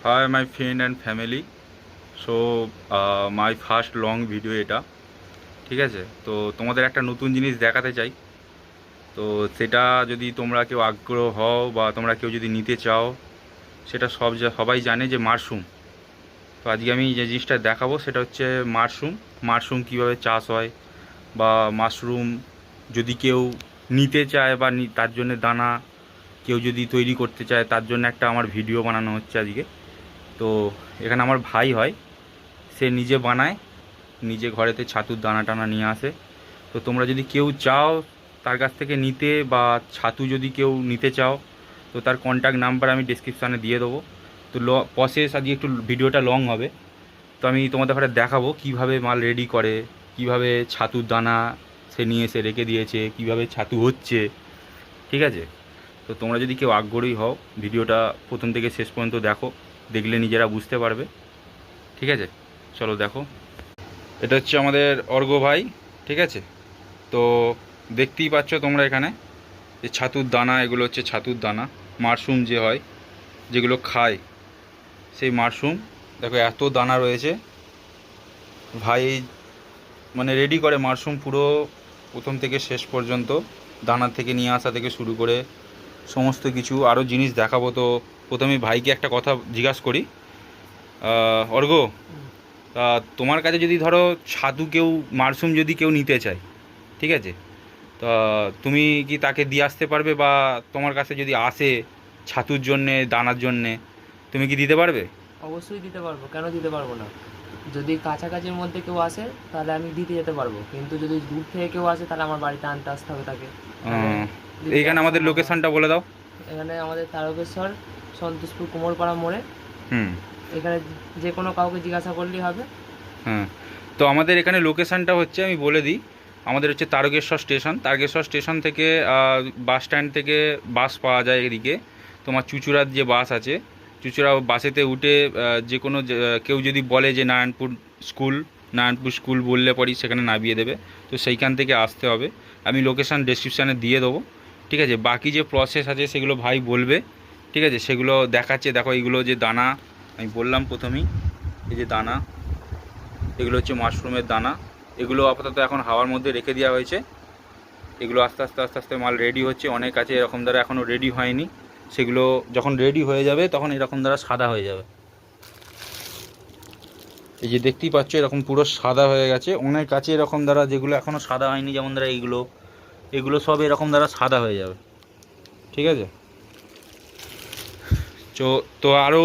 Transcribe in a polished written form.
Hi my friend and family. So my first long video এটা ঠিক আছে। তো তোমাদের একটা নতুন জিনিস দেখাতে চাই। তো সেটা যদি তোমরা কেউ আগ্রহ হও বা তোমরা কেউ যদি নিতে চাও, সেটা সবাই জানে যে মাশরুম। তো আজকে আমি যে জিনিসটা দেখাবো সেটা হচ্ছে মাশরুম। মাশরুম কীভাবে চাষ হয়, বা মাশরুম যদি কেউ নিতে চায় বা তার জন্য দানা কেউ যদি তৈরি করতে চায়, তার জন্য একটা আমার ভিডিও বানানো হচ্ছে আজকে। তো এখানে আমার ভাই হয়, সে নিজে বানায়, নিজে ঘরেতে ছাতুর দানা টানা নিয়ে আসে। তো তোমরা যদি কেউ চাও তার কাছ থেকে নিতে, বা ছাতু যদি কেউ নিতে চাও, তো তার কন্ট্যাক্ট নাম্বার আমি ডেসক্রিপশানে দিয়ে দেবো। তো প্রসেস আজকে একটু ভিডিওটা লং হবে। তো আমি তোমাদের ঘরে দেখাবো কিভাবে মাল রেডি করে, কিভাবে ছাতুর দানা সে নিয়ে এসে রেখে দিয়েছে, কিভাবে ছাতু হচ্ছে, ঠিক আছে। তো তোমরা যদি কেউ আগ্রহী হও, ভিডিওটা প্রথম থেকে শেষ পর্যন্ত দেখো, দেখলে নিজেরা বুঝতে পারবে, ঠিক আছে। চলো দেখো। এটা হচ্ছে আমাদের অর্ঘ ভাই, ঠিক আছে। তো দেখতেই পাচ্ছ তোমরা এখানে যে ছাতুর দানা, এগুলো হচ্ছে ছাতুর দানা। মাশরুম যে হয়, যেগুলো খায়, সেই মাশরুম। দেখো এত দানা রয়েছে। ভাই মানে রেডি করে মাশরুম পুরো প্রথম থেকে শেষ পর্যন্ত, দানা থেকে নিয়ে আসা থেকে শুরু করে সমস্ত কিছু আরও জিনিস দেখাবো। তো প্রথমে ভাইকে একটা কথা জিজ্ঞাসা করি। অর্ঘ, তা তোমার কাছে যদি ধরো ছাতু কেউ, মাশরুম যদি কেউ নিতে চায়, ঠিক আছে, তা তুমি কি তাকে দিয়ে আসতে পারবে? বা তোমার কাছে যদি আসে ছাতুর জন্যে, দানার জন্যে, তুমি কি দিতে পারবে? অবশ্যই দিতে পারবো, কেন দিতে পারবো না। যদি কাছাকাছির মধ্যে কেউ আসে তাহলে আমি দিতে যেতে পারবো, কিন্তু যদি দূর থেকে কেউ আসে তাহলে আমার বাড়িতে আনতে আসতে হবে তাকে। এইখানে আমাদের লোকেশানটা বলে দাও। এখানে আমাদের তারকেশ্বর সন্তোষপুর কুমোরপাড়া মোড়ে। হুম। এখানে যে কোনো কাউকে জিজ্ঞাসা করলেই হবে। হ্যাঁ, তো আমাদের এখানে লোকেশানটা হচ্ছে, আমি বলে দিই, আমাদের হচ্ছে তারকেশ্বর স্টেশন। তারকেশ্বর স্টেশন থেকে বাস স্ট্যান্ড থেকে বাস পাওয়া যায় এদিকে। তোমার চুঁচুড়ার যে বাস আছে, চুঁচুড়া বাসেতে উঠে যে কোনো কেউ যদি বলে যে নারায়ণপুর স্কুল, নারায়ণপুর স্কুল বললে পরই সেখানে নামিয়ে দেবে। তো সেইখান থেকে আসতে হবে। আমি লোকেশান ডেসক্রিপশানে দিয়ে দেবো, ঠিক আছে। বাকি যে প্রসেস আছে সেগুলো ভাই বলবে, ঠিক আছে। সেগুলো দেখাচ্ছে। দেখো এইগুলো যে দানা আমি বললাম প্রথমেই, এই যে দানা, এগুলো হচ্ছে মাশরুমের দানা। এগুলো আপাতত এখন হাওয়ার মধ্যে রেখে দেওয়া হয়েছে। এগুলো আস্তে আস্তে আস্তে আস্তে মাল রেডি হচ্ছে। অনেক আছে এরকম দ্বারা এখনও রেডি হয়নি। সেগুলো যখন রেডি হয়ে যাবে তখন এরকম দ্বারা সাদা হয়ে যাবে। এই যে দেখতেই পাচ্ছ এরকম পুরো সাদা হয়ে গেছে। অনেক আছে এরকম দ্বারা যেগুলো এখনও সাদা হয়নি, যেমন দ্বারা এইগুলো, এগুলো সব এরকম দ্বারা সাদা হয়ে যাবে, ঠিক আছে। তো আরও